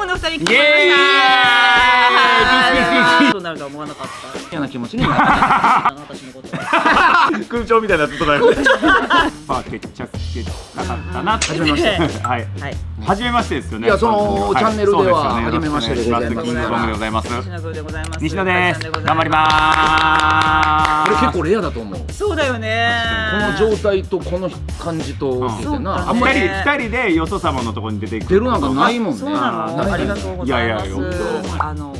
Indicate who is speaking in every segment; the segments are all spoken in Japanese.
Speaker 1: ムの2人来て
Speaker 2: イエーイ
Speaker 1: そうなるとは思わなかった。
Speaker 3: 嫌な気持ちになった
Speaker 1: 私のこと
Speaker 2: 空調みたいなずっとだよまあ決着つけたかったな。
Speaker 3: 初めまして
Speaker 2: はい初めましてですよね。
Speaker 3: いやそのチャンネルでは初めましてでございます。
Speaker 2: キングコングでございます。
Speaker 1: 西野君でございます。
Speaker 2: 西野です。頑張りま
Speaker 3: これ
Speaker 2: ーす。
Speaker 3: 結構レアだと思う。
Speaker 1: そうだよね。
Speaker 3: この状態とこの感じとって
Speaker 1: そうだね
Speaker 3: な、あんまり
Speaker 2: 二人でよそ様のところに出てくる。
Speaker 3: 出るなんかないもんね。
Speaker 1: そうなの。ありがとうございます。
Speaker 2: いやいや
Speaker 1: お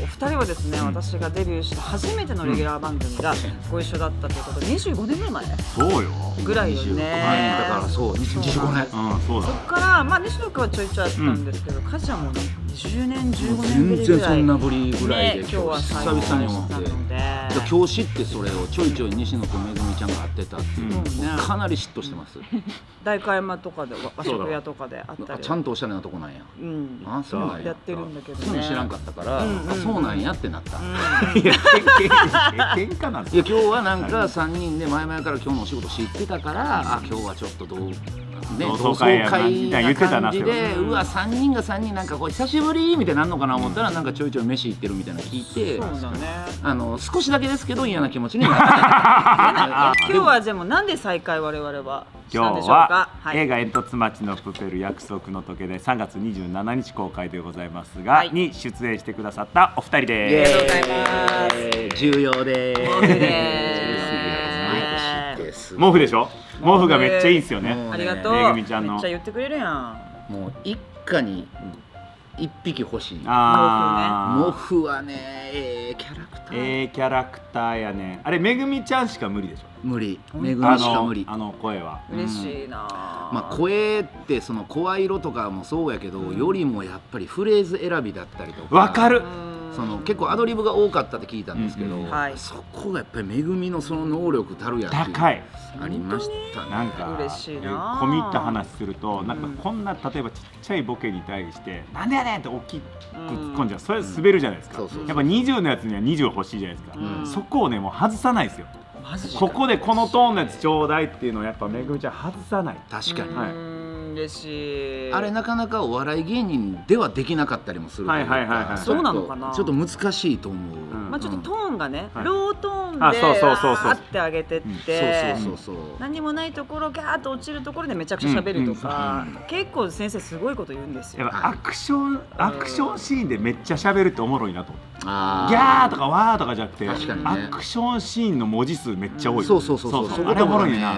Speaker 1: 二人はですね、私がデビューした初めてのレギュラー番組がご一緒だったということで、25年ぐらい前
Speaker 2: そうよ。
Speaker 1: ぐらいよね。
Speaker 3: だからそう25年。
Speaker 2: そうだ。
Speaker 1: そっからまあ西野君はちょいちょいやってたんですけど、カジちゃんもね20年15年ぶり
Speaker 3: 全然
Speaker 1: ぐらい。
Speaker 3: そんなぶりぐらいで
Speaker 1: 今日は
Speaker 3: 久々に思って今日知ってそれをちょいちょい西野君めぐみちゃんが会ってたっていう、かなり嫉妬してます。
Speaker 1: 代官山とかで和食屋とかであったり、
Speaker 3: ちゃんとおしゃれなとこなんや。あ、そうなんや。
Speaker 1: やってるんだけどね。
Speaker 3: そういうの知らんかったから、そうなんやってなった。
Speaker 2: いや喧嘩なんです
Speaker 3: いや今日はなんか3人で前々から今日のお仕事知ってたから、あ今日はちょっと同窓会な感じで、うわ3人が3人なんかこう久しぶりみたいになるのかな思ったら、なんかちょいちょい飯行ってるみたいなの聞いて、
Speaker 1: そうだね。
Speaker 3: 少しだけですけど嫌な気持ちになった。
Speaker 1: 今日はでもなんで再会我々はしたんでしょう
Speaker 2: 今
Speaker 1: か。
Speaker 2: 日は映画煙突町のプペル約束の時計で3月27日公開でございますが、に出演してくださったお二人です。
Speaker 1: ありがとうございます。
Speaker 3: 重要で
Speaker 1: ー
Speaker 3: す。
Speaker 2: 毛布でしょ。毛布がめっちゃいいんですよね。
Speaker 1: ありがとう。
Speaker 2: めぐみちゃんの
Speaker 1: めっちゃ言ってくれるやん。
Speaker 3: もう一家に一匹欲しい。
Speaker 2: 毛
Speaker 3: 毛布はね、キャラクター。
Speaker 2: キャラクターやね。あれめぐみちゃんしか無理でしょ。
Speaker 3: 無理。めぐみしか無理。
Speaker 2: あの声は。
Speaker 1: 嬉しいな。
Speaker 3: まあ声ってその声色とかもそうやけど、よりもやっぱりフレーズ選びだったりとか。
Speaker 2: わかる。
Speaker 3: その結構アドリブが多かったって聞いたんですけど、そこがやっぱりめぐみのその能力たるや
Speaker 2: 高い。
Speaker 3: ありましたね。
Speaker 2: なんか
Speaker 1: 嬉しいな。
Speaker 2: 込み入った話すると、なんかこんな例えばちっちゃいボケに対してなんでやねんって大きく突っ込んじゃう、それ滑るじゃないですか。やっぱ20のやつには20欲しいじゃないですか。そこをねもう外さないですよ。ここでこのトーンのやつちょうだいっていうのをやっぱめぐみちゃん外さない。
Speaker 3: 確かに。
Speaker 1: 嬉しい。
Speaker 3: あれなかなかお笑い芸人ではできなかったりもするというか、
Speaker 1: そうなのかな。
Speaker 3: ちょっと難しいと思う。
Speaker 1: まあちょっとトーンがね、ロートーンであってあげてって、何もないところガーッと落ちるところでめちゃくちゃ喋るとか、結構先生すごいこと言うんですよ。
Speaker 2: アクションシーンでめっちゃ喋るっておもろいなと思って。ギャーとかワーとかじゃなくて、アクションシーンの文字数めっちゃ多い。
Speaker 3: そうそこがね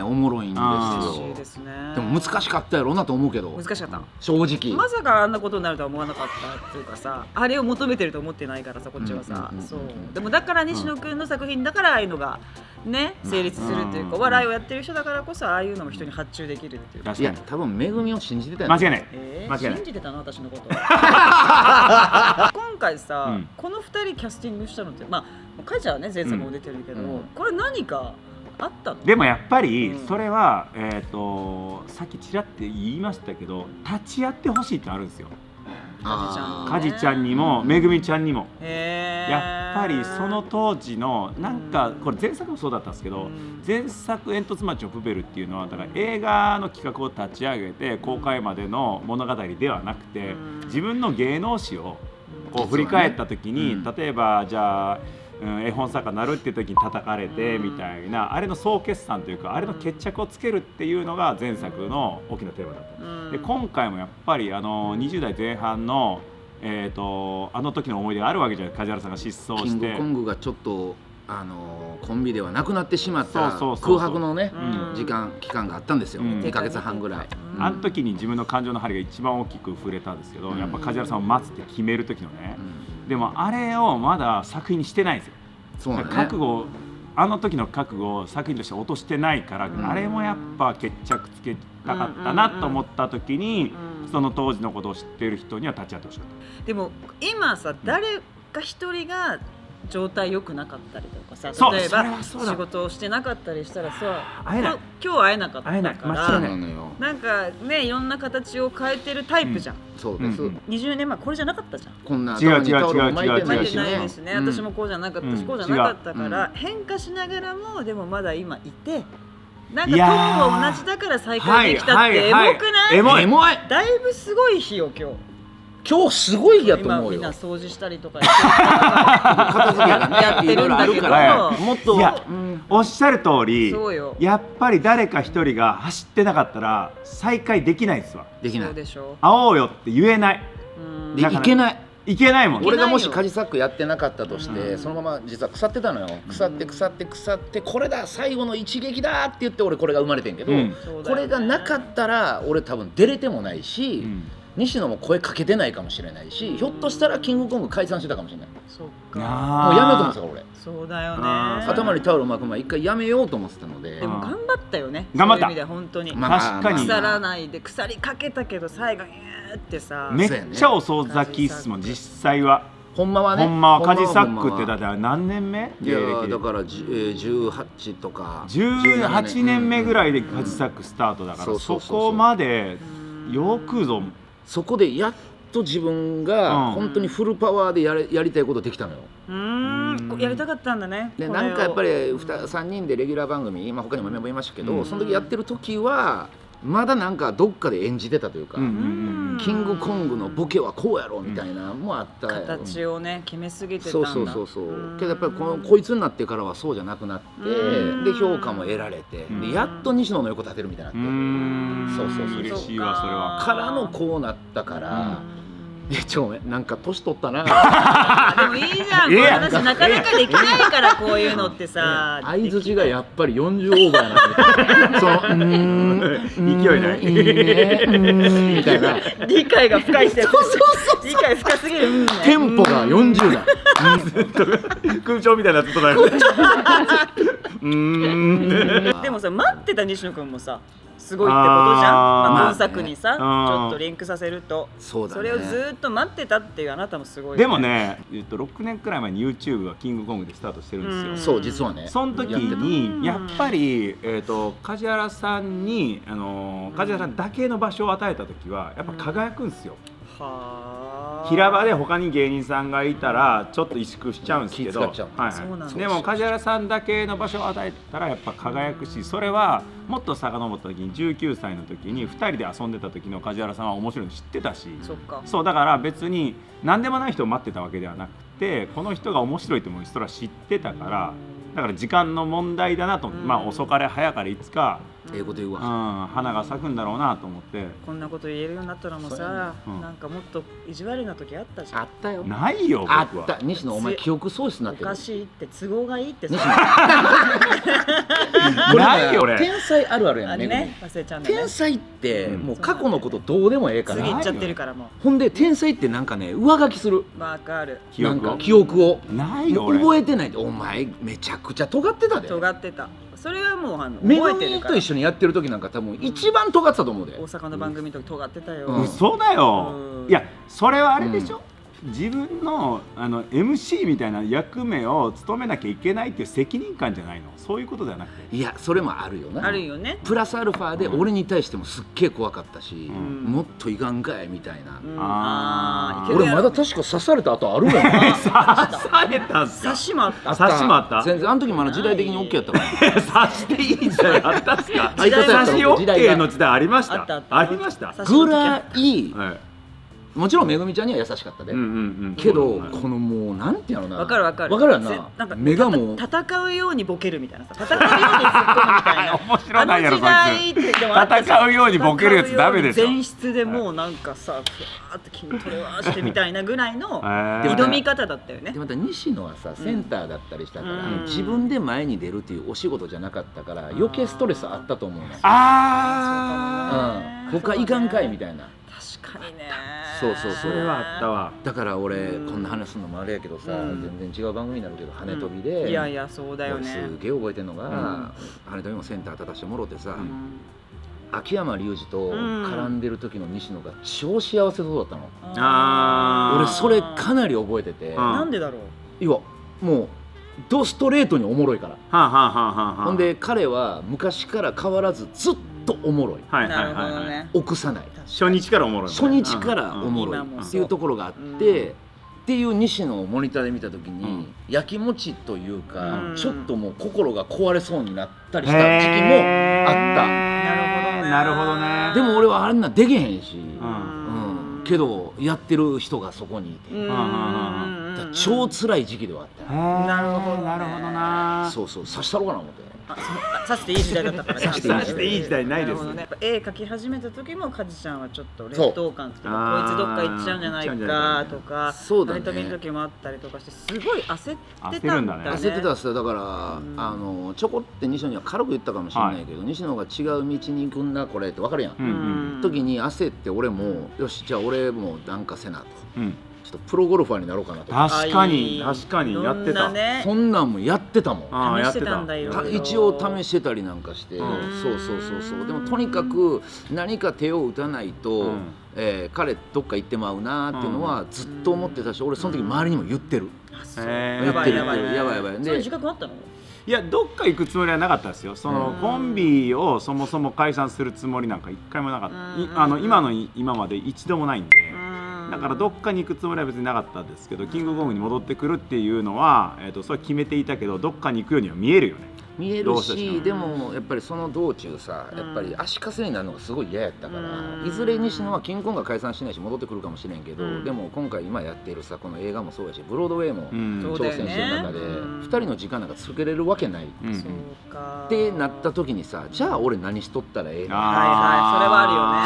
Speaker 3: おもろいんですよ。でも難しかったやろうなと思うけど。
Speaker 1: 難しかった。
Speaker 3: 正直。
Speaker 1: まさかあんなことになるとは思わなかったっていうかさ、あれを求めてると思ってないからさ、こっちはさ。そう。でもだから西野くんの作品だからああいうのがね成立するっていうか、笑いをやってる人だからこそああいうのも人に発注できるっていうか。
Speaker 3: いや多分めぐみを信じてたよ。
Speaker 2: 間違いない。
Speaker 1: 信じてたの私のこと。今回さ、この2人キャスティングしたのって、まあカイちゃんはね前作も出てるけど、これ何かあったの？
Speaker 2: でもやっぱりそれはさっきちらって言いましたけど、立ち会ってほしいってあるんですよ。カジちゃんにもめぐみちゃんにも。やっぱりその当時のなんかこれ前作もそうだったんですけど、前作煙突町のプペルっていうのはだから映画の企画を立ち上げて公開までの物語ではなくて、自分の芸能史をこう振り返った時に、例えばじゃあ絵本作家になるっていう時に叩かれてみたいな、あれの総決算というかあれの決着をつけるっていうのが前作の大きなテーマだった。で今回もやっぱり20代前半のあの時の思い出があるわけじゃない。梶原さんが失踪して、
Speaker 3: キングコングがちょっとコンビではなくなってしまった空白のね期間があったんですよ。2ヶ月半ぐらい。
Speaker 2: あの時に自分の感情の針が一番大きく触れたんですけど、やっぱ梶原さんを待つって決める時のね、でもあれをまだ作品にしてないんですよ。
Speaker 3: そうね。
Speaker 2: 覚悟、あの時の覚悟を作品として落としてないから、あれもやっぱ決着つけたかったなと思った時に、その当時のことを知っている人には立ち会ってほしかった。
Speaker 1: でも今さ、誰か一人が状態良くなかったりとかさ、例えば仕事をしてなかったりしたらさ、今日会えなかったからなんかね、いろんな形を変えてるタイプじゃん。
Speaker 3: そうです。
Speaker 1: 20年前これじゃなかったじゃん。
Speaker 3: こんな頭にタオルを巻いてないし
Speaker 1: ないですね。私もこうじゃなかったし、こうじゃなかったから変化しながらも、でもまだ今いて、なんかトーンが同じだから再会できたってエモくない？
Speaker 3: エモい。
Speaker 1: だいぶすごい日よ今日。
Speaker 3: 今日すごい日やと思うよ。
Speaker 1: 今みんな掃除したりとか片付けがねやってるんだけど、
Speaker 3: もっと
Speaker 2: おっしゃる通り、やっぱり誰か一人が走ってなかったら再開できないですわ。
Speaker 3: できない。
Speaker 2: 会おうよって言えない。
Speaker 3: いけない。
Speaker 2: いけないもん。
Speaker 3: 俺がもしカジサックやってなかったとして、そのまま実は腐ってたのよ。腐ってこれだ最後の一撃だって言って俺これが生まれてんけど、これがなかったら俺多分出れてもないし、西野も声かけてないかもしれないし、ひょっとしたらキングコング解散してたかもしれない。
Speaker 1: そっか。
Speaker 3: もうやめようと思ってたから俺。
Speaker 1: そうだよね。
Speaker 3: 頭にタオル巻く前一回やめようと思ってたので。
Speaker 1: でも頑張ったよね。
Speaker 2: 頑張った。
Speaker 1: そういう意味で本当に。
Speaker 2: 確かに。
Speaker 1: 腐らないで腐りかけたけど最後ってさ。
Speaker 2: めっちゃ遅咲きっすもん実際は。
Speaker 3: ほんまはね。
Speaker 2: ほんまはカジサックってだって何年目？
Speaker 3: いやだから18とか。
Speaker 2: 18年目ぐらいでカジサックスタートだからそこまでよくぞ。
Speaker 3: そこでやっと自分が本当にフルパワーでやりたいことできたのよ。
Speaker 1: やりたかったんだね。
Speaker 3: でなんかやっぱり3人でレギュラー番組、他にもメンバーいましたけど、その時やってる時はまだなんかどっかで演じてたというか、キングコングのボケはこうやろみたいなもあった
Speaker 1: 形をね決めすぎてたんだ。
Speaker 3: そうけどやっぱりこいつになってからはそうじゃなくなって、で評価も得られて、でやっと西野の横立てるみたいになって、そう
Speaker 2: 嬉しいわそれは。
Speaker 3: からのこうなったから。なんか年取ったな。
Speaker 1: でもいいじゃん。この話なかなかできないからこういうのってさ。
Speaker 3: 相づちがやっぱり40オーバーなの。
Speaker 2: 勢いない。
Speaker 3: みたいな。
Speaker 1: 理解が深い人。理解深すぎる。
Speaker 3: テンポが40だ。
Speaker 2: 空調みたいなずっとだよ。
Speaker 1: でもさ待ってた西野君もさ。すごいってことじゃん。今作にさちょっとリンクさせるとそれをずっと待ってたっていうあなたもすごい。
Speaker 2: でもね6年くらい前に YouTube はキングコングでスタートしてるんですよ。
Speaker 3: そう実はね。
Speaker 2: その時にやっぱり梶原さんに梶原さんだけの場所を与えた時はやっぱ輝くんですよ。平場で他に芸人さんがいたらちょっと萎縮しちゃうんですけど、でも梶原さんだけの場所を与えたらやっぱ輝くし、それはもっと遡った時に19歳の時に2人で遊んでた時の梶原さんは面白いの知ってたし、そうだから別に何でもない人を待ってたわけではなくて、この人が面白いと思う人は知ってたから、だから時間の問題だなと、遅かれ早かれいつか
Speaker 3: こと言うわ、
Speaker 2: 花が咲くんだろうなと思って。
Speaker 1: こんなこと言えるようになったらもうさ、なんかもっと意地悪な時あったじゃん。
Speaker 3: あったよ。
Speaker 2: ないよ僕
Speaker 3: は。あった。西野お前記憶喪失になってる。
Speaker 1: おかしいって都合がいいって
Speaker 3: さ。
Speaker 2: ないよ俺。
Speaker 3: 天才あるあるやん
Speaker 1: ね。忘れちゃうんだね。
Speaker 3: 天才ってもう過去のことどうでもええから。
Speaker 1: 次行っちゃってるからもう。
Speaker 3: ほんで天才ってなんかね上書きする。
Speaker 1: わかる。
Speaker 3: 記憶を。
Speaker 2: ないよ
Speaker 3: 覚えてない。お前めちゃくちゃ尖ってたで。
Speaker 1: 尖ってた。それはもう
Speaker 3: めぐみと一緒にやってる時なんか多分一番尖ってたと思うで。
Speaker 1: 大阪の番組の時尖ってたよ。
Speaker 2: 嘘だよ。いやそれはあれでしょ。自分のMC みたいな役目を務めなきゃいけないっていう責任感じゃないの？そういうことではなくて。
Speaker 3: いやそれもあるよな。
Speaker 1: あるよね。
Speaker 3: プラスアルファで俺に対してもすっげえ怖かったし、もっといかんかいみたいな。俺まだ確か刺された後あるもんな。
Speaker 2: 刺されたんすか？
Speaker 1: 刺しもあった。
Speaker 2: 刺しもあった？
Speaker 3: 全然あの時まだ時代的に OK やったから。
Speaker 2: 刺していい時代あったんすか？刺し OK の時代ありました？ありました？
Speaker 3: ぐらい。もちろんめぐみちゃんには優しかったで、けどこのもうなんてやろな、
Speaker 1: わかるわかる
Speaker 3: わかるやんな、なんか目がもう
Speaker 1: 戦うようにボケるみたいなさ、戦うように突っ込むみたいな
Speaker 2: 面白いやろそいつ。戦うようにボケるやつダメでしょ。
Speaker 1: 前室でもうなんかさふわーって筋トレはしてみたいなぐらいの挑み方だったよね。
Speaker 3: でまた西野はさセンターだったりしたから、自分で前に出るっていうお仕事じゃなかったから余計ストレスあったと思うの。他いかんかいみたいな。
Speaker 1: 確かにね。
Speaker 3: そう
Speaker 2: それはあったわ。
Speaker 3: だから俺こんな話するのもあれやけどさ、全然違う番組になるけど羽飛びで、
Speaker 1: いやいやそうだよね。
Speaker 3: すげえ覚えてんのが羽飛びもセンター立たしてもろってさ、秋山隆二と絡んでる時の西野が超幸せそうだったの。俺それかなり覚えてて。
Speaker 1: なんでだろう。
Speaker 3: いやもうドストレートにおもろいから。ほんで彼は昔から変わらずずっとおもろい。臆さない。
Speaker 2: 初日からおもろい。
Speaker 3: 初日からおもろいっていうところがあってっていう西野をモニターで見た時にやきもちというかちょっともう心が壊れそうになったりした時期もあった。
Speaker 2: なるほどね。
Speaker 3: でも俺はあんなできへんし、けどやってる人がそこにいて、超辛い時期ではあった。
Speaker 1: なるほど
Speaker 2: なるほどな。
Speaker 3: そうそう、刺したろうかな思って。
Speaker 1: 刺していい時代だったから。
Speaker 2: 刺していい時代ないですね。
Speaker 1: 絵描き始めた時もカジちゃんはちょっと劣等感っていうか、こいつどっか行っちゃうんじゃないかとか、
Speaker 3: そうだね。
Speaker 1: 飛びの時もあったりとかして、すごい焦ってたんだね。
Speaker 3: 焦ってたっすよ。だからちょこって西野には軽く言ったかもしれないけど、西野が違う道に行くんだこれって分かるやん。時に焦って俺もよしじゃあ俺もなんかせなと。ちょっとプロゴルファーになろうかなと。
Speaker 2: 確かにやってた。
Speaker 3: そんなんもやってたもん。
Speaker 1: 試してたんだよ。
Speaker 3: 一応試してたりなんかして、そうでもとにかく何か手を打たないと彼どっか行ってまうなっていうのはずっと思ってたし、俺その時周りにも言ってる。
Speaker 1: やばいやばい。
Speaker 3: で
Speaker 1: 自覚あったの？
Speaker 2: いや、どっか行くつもりはなかったですよ。そのコンビをそもそも解散するつもりなんか一回もなかった。今まで一度もないんで。だからどっかに行くつもりは別になかったんですけど、キングコングに戻ってくるっていうのは、それ決めていたけど、どっかに行くようには見えるよね。
Speaker 3: 見えるし、でもやっぱりその道中さ、やっぱり足かせになるのがすごい嫌やったから、いずれ西野はキングコングが解散しないし戻ってくるかもしれんけど、でも今回今やっているさ、この映画もそうやし、ブロードウェイも挑戦してる中で2人の時間なんか続けれるわけないってなった時にさ、じゃあ俺何しとったらええの？
Speaker 1: はいは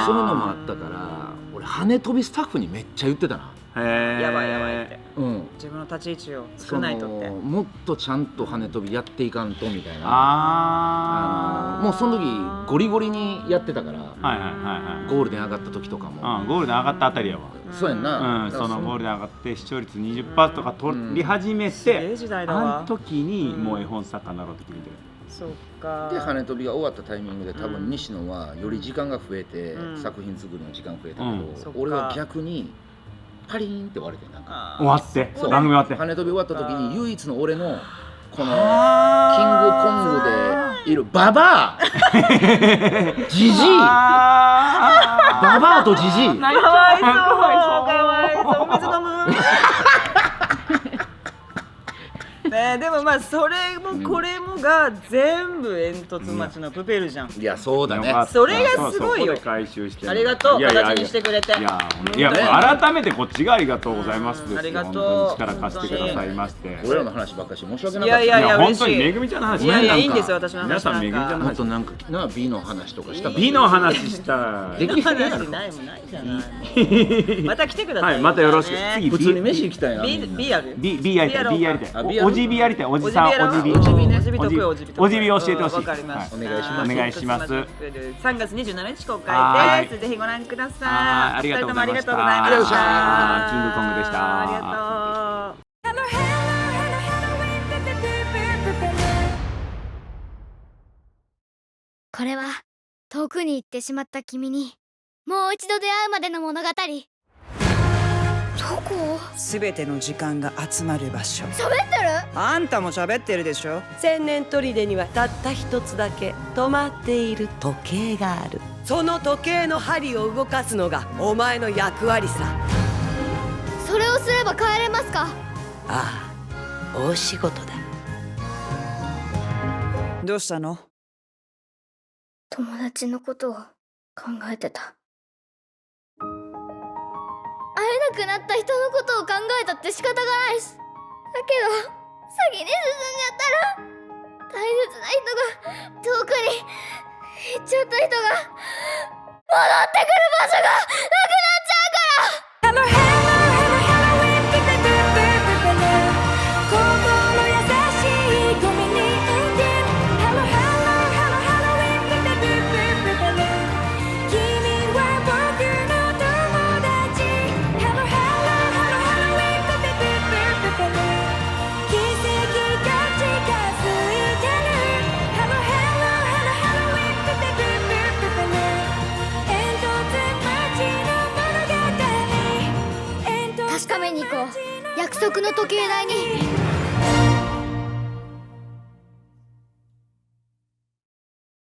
Speaker 1: い、それはあるよね。
Speaker 3: そういうのもあったから、俺羽飛びスタッフにめっちゃ言ってたな。
Speaker 1: やばいやばいって、自分の立ち位置を作らないとって、
Speaker 3: もっとちゃんと羽飛びやっていかんとみたいな。もうその時ゴリゴリにやってたから、ゴールデン上がった時とかも、
Speaker 2: ゴールデン上がったあたりやわ。
Speaker 3: そうやんな。
Speaker 2: そのゴールデン上がって視聴率 20% とか取り始めて、あの時にもう絵本作家になろうと決めてる。
Speaker 1: そうか。
Speaker 3: で羽飛びが終わったタイミングで多分西野はより時間が増えて、作品作りの時間増えたけど、俺は逆にパリーンって割れて、なんか
Speaker 2: 終わって番組終わって
Speaker 3: 羽飛び終わった時に唯一の俺のこのキングコングでいるババアジジイ、ババアとジジイ、
Speaker 1: かわいそうお水飲むね、でもまあそれもこれもが全部煙突町のプペルじゃん。
Speaker 3: いやそうだね。
Speaker 1: それがすごいよ。ありがとう、形にしてくれて。
Speaker 2: いや改めてこっちがありがとうございますですよ。
Speaker 1: ありがとう。
Speaker 2: 力貸してくださいまして。
Speaker 3: 俺らの話ばっかり申し訳なかった。
Speaker 1: いや
Speaker 2: 本当にめぐみちゃんの話。
Speaker 1: いやいいんですよ、私の話。
Speaker 2: 皆さんめぐみちゃんの話。
Speaker 3: もっとなんかな美の話とかした。
Speaker 2: 美の話した
Speaker 1: い。美の話ないもないじゃない。また来てください。
Speaker 2: はい、またよろしく。次
Speaker 3: 普通に飯行きたいな。
Speaker 1: 美やる。
Speaker 2: 美やりたい。おじびやりたい。おじさん。おじび
Speaker 1: 教えて
Speaker 2: ほしい。
Speaker 1: わかりました。
Speaker 3: お願いします。
Speaker 2: お願いします。
Speaker 1: 3月27日公開です。ぜひご覧ください。
Speaker 2: ありがとうございました。キングコングでした。
Speaker 1: ありがとう。
Speaker 4: これは遠くに行ってしまった君にもう一度出会うまでの物語。どこ？
Speaker 5: すべての時間が集まる場所。
Speaker 4: 喋ってる？
Speaker 5: あんたも喋ってるでしょ。
Speaker 6: 千年砦にはたった一つだけ止まっている時計がある。その時計の針を動かすのがお前の役割さ。
Speaker 4: それをすれば帰れますか？
Speaker 6: ああ、大仕事だ。
Speaker 5: どうしたの？
Speaker 4: 友達のことを考えてた。会えなくなった人のことを考えたって仕方がないし、だけど先に進んじゃったら大切な人が遠くに行っちゃった人が戻ってくる場所がなくなっちゃうから。確かめに行こう。約束の時計台に。